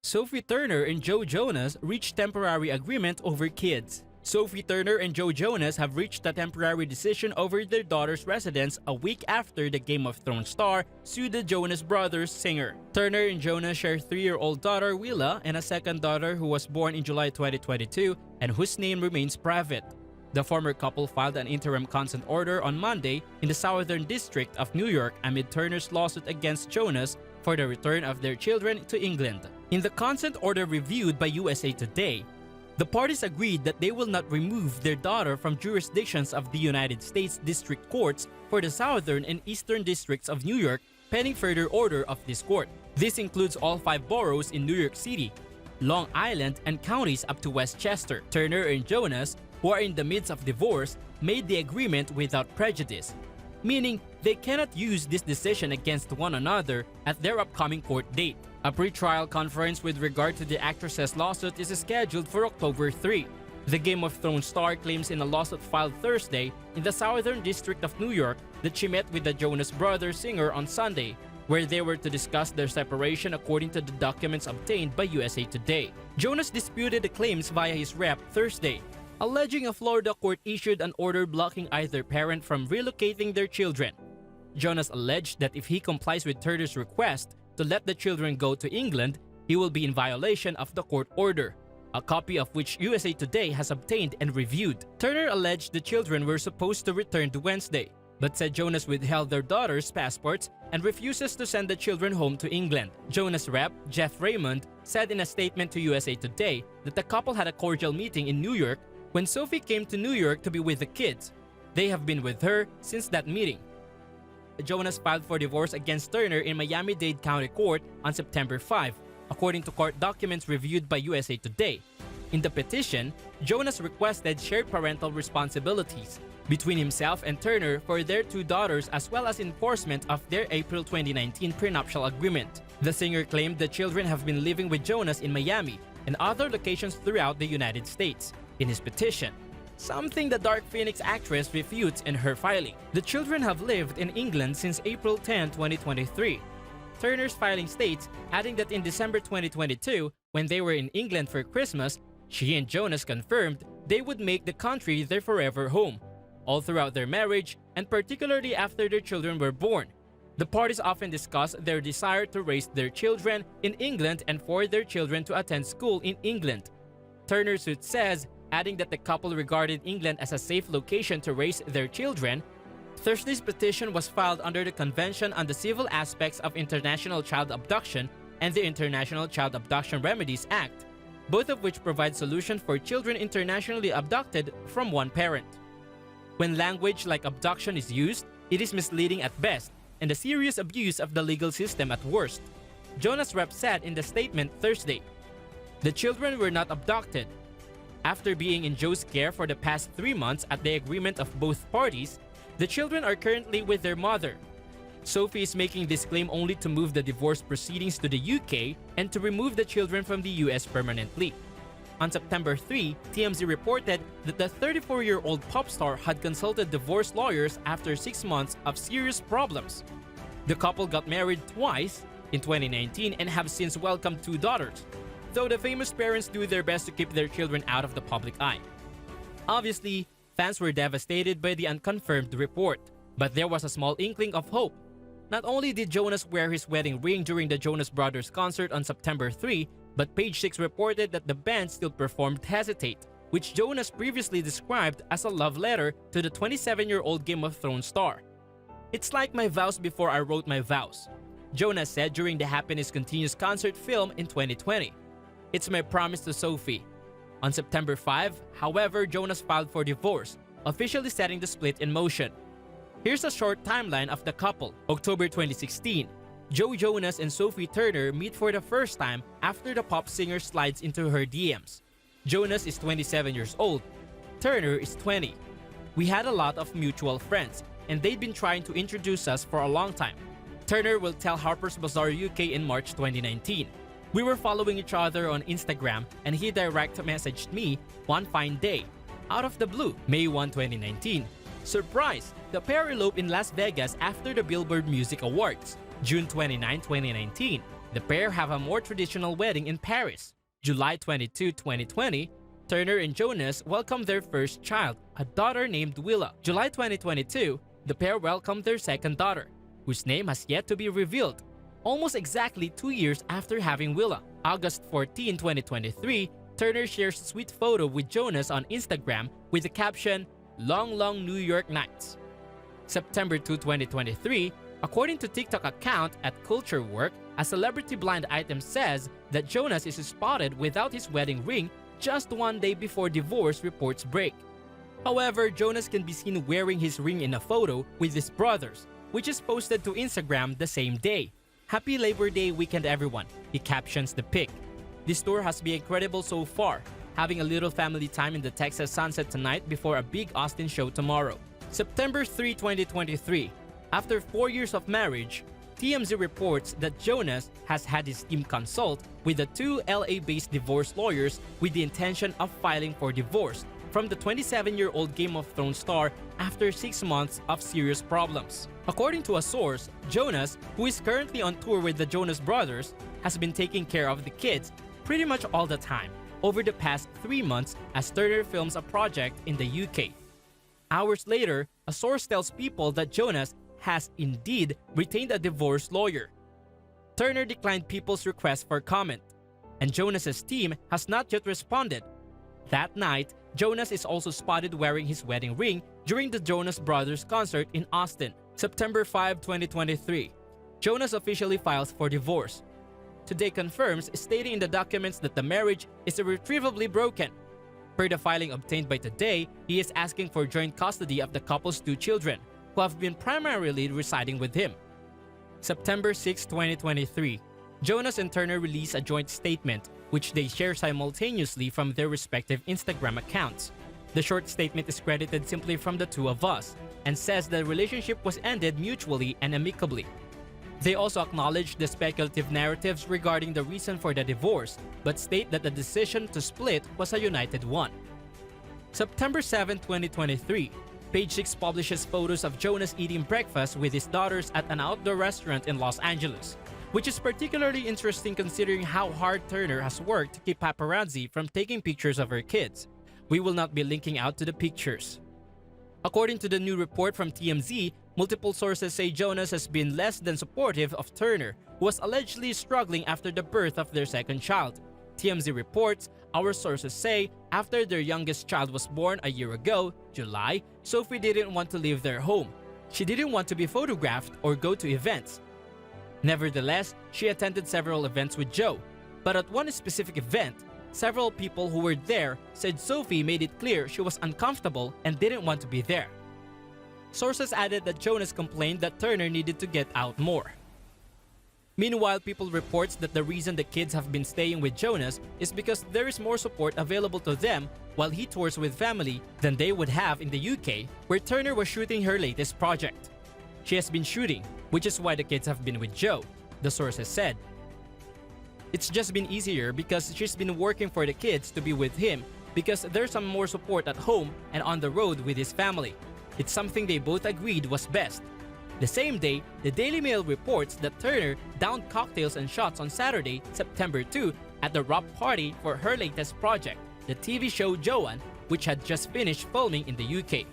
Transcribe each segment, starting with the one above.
Sophie Turner and Joe Jonas reached temporary agreement over kids. Sophie Turner and Joe Jonas have reached a temporary decision over their daughter's residence a week after the Game of Thrones star sued the Jonas Brothers singer. Turner and Jonas share a 3-year-old daughter, Willa, and a second daughter who was born in July 2022 and whose name remains private. The former couple filed an interim consent order on Monday in the Southern District of New York amid Turner's lawsuit against Jonas for the return of their children to England. In the consent order reviewed by USA Today, the parties agreed that they will not remove their daughter from jurisdictions of the United States District Courts for the Southern and Eastern Districts of New York pending further order of this court. This includes all 5 boroughs in New York City, Long Island, and counties up to Westchester. Turner and Jonas, who are in the midst of divorce, made the agreement without prejudice, meaning they cannot use this decision against one another at their upcoming court date. A pre-trial conference with regard to the actress's lawsuit is scheduled for October 3. The Game of Thrones star claims in a lawsuit filed Thursday in the Southern District of New York that she met with the Jonas Brothers singer on Sunday, where they were to discuss their separation according to the documents obtained by USA Today. Jonas disputed the claims via his rep Thursday, alleging a Florida court issued an order blocking either parent from relocating their children. Jonas alleged that if he complies with Turner's request to let the children go to England, he will be in violation of the court order, a copy of which USA Today has obtained and reviewed. Turner alleged the children were supposed to return to Wednesday, but said Jonas withheld their daughters' passports and refuses to send the children home to England. Jonas' rep, Jeff Raymond, said in a statement to USA Today that the couple had a cordial meeting in New York when Sophie came to New York to be with the kids. They have been with her since that meeting. Jonas filed for divorce against Turner in Miami-Dade County Court on September 5, according to court documents reviewed by USA Today. In the petition, Jonas requested shared parental responsibilities between himself and Turner for their 2 daughters as well as enforcement of their April 2019 prenuptial agreement. The singer claimed the children have been living with Jonas in Miami and other locations throughout the United States in his petition, something the Dark Phoenix actress refutes in her filing. The children have lived in England since April 10, 2023. Turner's filing states, adding that in December 2022, when they were in England for Christmas, she and Jonas confirmed they would make the country their forever home, all throughout their marriage and particularly after their children were born. The parties often discuss their desire to raise their children in England and for their children to attend school in England. Turner's suit says, adding that the couple regarded England as a safe location to raise their children. Thursday's petition was filed under the Convention on the Civil Aspects of International Child Abduction and the International Child Abduction Remedies Act, both of which provide solutions for children internationally abducted from one parent. When language like abduction is used, it is misleading at best and a serious abuse of the legal system at worst, Jonas' rep said in the statement Thursday. The children were not abducted. After being in Joe's care for the past 3 months at the agreement of both parties, the children are currently with their mother. Sophie is making this claim only to move the divorce proceedings to the UK and to remove the children from the US permanently. On September 3, TMZ reported that the 34-year-old pop star had consulted divorce lawyers after 6 months of serious problems. The couple got married twice in 2019 and have since welcomed 2 daughters, though the famous parents do their best to keep their children out of the public eye. Obviously, fans were devastated by the unconfirmed report, but there was a small inkling of hope. Not only did Jonas wear his wedding ring during the Jonas Brothers concert on September 3, but Page 6 reported that the band still performed Hesitate, which Jonas previously described as a love letter to the 27-year-old Game of Thrones star. "It's like my vows before I wrote my vows," Jonas said during the Happiness Continues concert film in 2020. "It's my promise to Sophie." On September 5, however, Jonas filed for divorce, officially setting the split in motion. Here's a short timeline of the couple. October 2016, Joe Jonas and Sophie Turner meet for the first time after the pop singer slides into her DMs. Jonas is 27 years old. Turner is 20. "We had a lot of mutual friends, and they'd been trying to introduce us for a long time," Turner will tell Harper's Bazaar UK in March 2019. "We were following each other on Instagram and he direct messaged me one fine day, out of the blue." May 1, 2019. Surprise! The pair eloped in Las Vegas after the Billboard Music Awards. June 29, 2019. The pair have a more traditional wedding in Paris. July 22, 2020, Turner and Jonas welcomed their first child, a daughter named Willa. July 2022, the pair welcomed their second daughter, whose name has yet to be revealed, almost exactly 2 years after having Willa. August 14, 2023, Turner shares a sweet photo with Jonas on Instagram with the caption, "Long, long New York nights." September 2, 2023, according to TikTok account @CultureWork, a celebrity blind item says that Jonas is spotted without his wedding ring just 1 day before divorce reports break. However, Jonas can be seen wearing his ring in a photo with his brothers, which is posted to Instagram the same day. "Happy Labor Day weekend everyone," he captions the pic. "This tour has been incredible so far, having a little family time in the Texas sunset tonight before a big Austin show tomorrow." September 3, 2023, after 4 years of marriage, TMZ reports that Jonas has had his team consult with the two LA-based divorce lawyers with the intention of filing for divorce from the 27-year-old Game of Thrones star after 6 months of serious problems. According to a source, Jonas, who is currently on tour with the Jonas Brothers, has been taking care of the kids pretty much all the time over the past 3 months as Turner films a project in the UK. Hours later, a source tells People that Jonas has indeed retained a divorce lawyer. Turner declined People's request for comment, and Jonas's team has not yet responded. That night, Jonas is also spotted wearing his wedding ring during the Jonas Brothers concert in Austin. September 5, 2023, Jonas officially files for divorce. Today confirms, stating in the documents that the marriage is irretrievably broken. Per the filing obtained by Today, he is asking for joint custody of the couple's 2 children, who have been primarily residing with him. September 6, 2023, Jonas and Turner release a joint statement, which they share simultaneously from their respective Instagram accounts. The short statement is credited simply "from the two of us" and says the relationship was ended mutually and amicably. They also acknowledge the speculative narratives regarding the reason for the divorce, but state that the decision to split was a united one. September 7, 2023, Page 6 publishes photos of Jonas eating breakfast with his daughters at an outdoor restaurant in Los Angeles, which is particularly interesting considering how hard Turner has worked to keep paparazzi from taking pictures of her kids. We will not be linking out to the pictures. According to the new report from TMZ, multiple sources say Jonas has been less than supportive of Turner, who was allegedly struggling after the birth of their second child. TMZ reports, our sources say, after their youngest child was born a year ago, July, Sophie didn't want to leave their home. She didn't want to be photographed or go to events. Nevertheless, she attended several events with Joe, but at one specific event, several people who were there said Sophie made it clear she was uncomfortable and didn't want to be there. Sources added that Jonas complained that Turner needed to get out more. Meanwhile, People reports that the reason the kids have been staying with Jonas is because there is more support available to them while he tours with family than they would have in the UK, where Turner was shooting her latest project. She has been shooting, which is why the kids have been with Joe, the sources said. It's just been easier because she's been working for the kids to be with him because there's some more support at home and on the road with his family. It's something they both agreed was best. The same day, the Daily Mail reports that Turner downed cocktails and shots on Saturday, September 2, at the wrap party for her latest project, the TV show Joanne, which had just finished filming in the UK.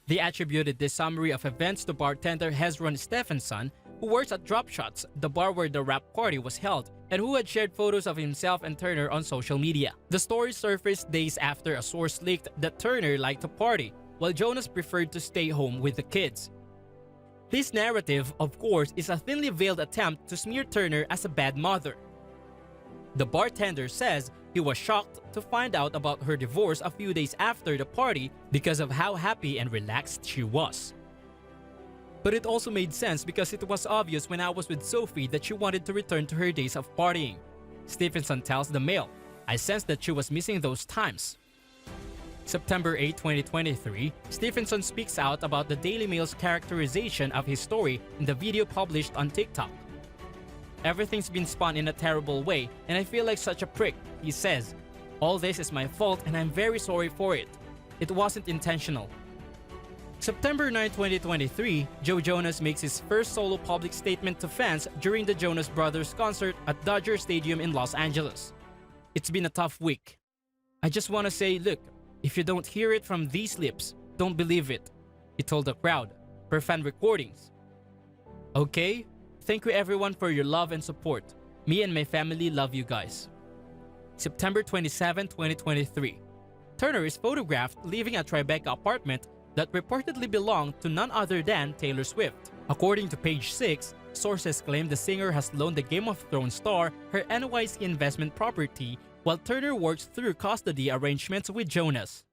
They attributed this summary of events to bartender Hezron Stephenson, who works at Drop Shots, the bar where the wrap party was held, and who had shared photos of himself and Turner on social media. The story surfaced days after a source leaked that Turner liked to party, while Jonas preferred to stay home with the kids. This narrative, of course, is a thinly veiled attempt to smear Turner as a bad mother. The bartender says he was shocked to find out about her divorce a few days after the party because of how happy and relaxed she was. But it also made sense because it was obvious when I was with Sophie that she wanted to return to her days of partying. Stephenson tells the Mail, I sensed that she was missing those times. September 8, 2023, Stephenson speaks out about the Daily Mail's characterization of his story in the video published on TikTok. Everything's been spun in a terrible way and I feel like such a prick, he says. All this is my fault and I'm very sorry for it. It wasn't intentional. September 9, 2023, Joe Jonas makes his first solo public statement to fans during the Jonas Brothers concert at Dodger Stadium in Los Angeles. It's been a tough week. I just want to say, look, if you don't hear it from these lips, don't believe it, he told the crowd, per fan recordings. Okay, thank you everyone for your love and support. Me and my family love you guys. September 27, 2023. Turner is photographed leaving a Tribeca apartment that reportedly belonged to none other than Taylor Swift. According to Page 6, sources claim the singer has loaned the Game of Thrones star her NYC investment property while Turner works through custody arrangements with Jonas.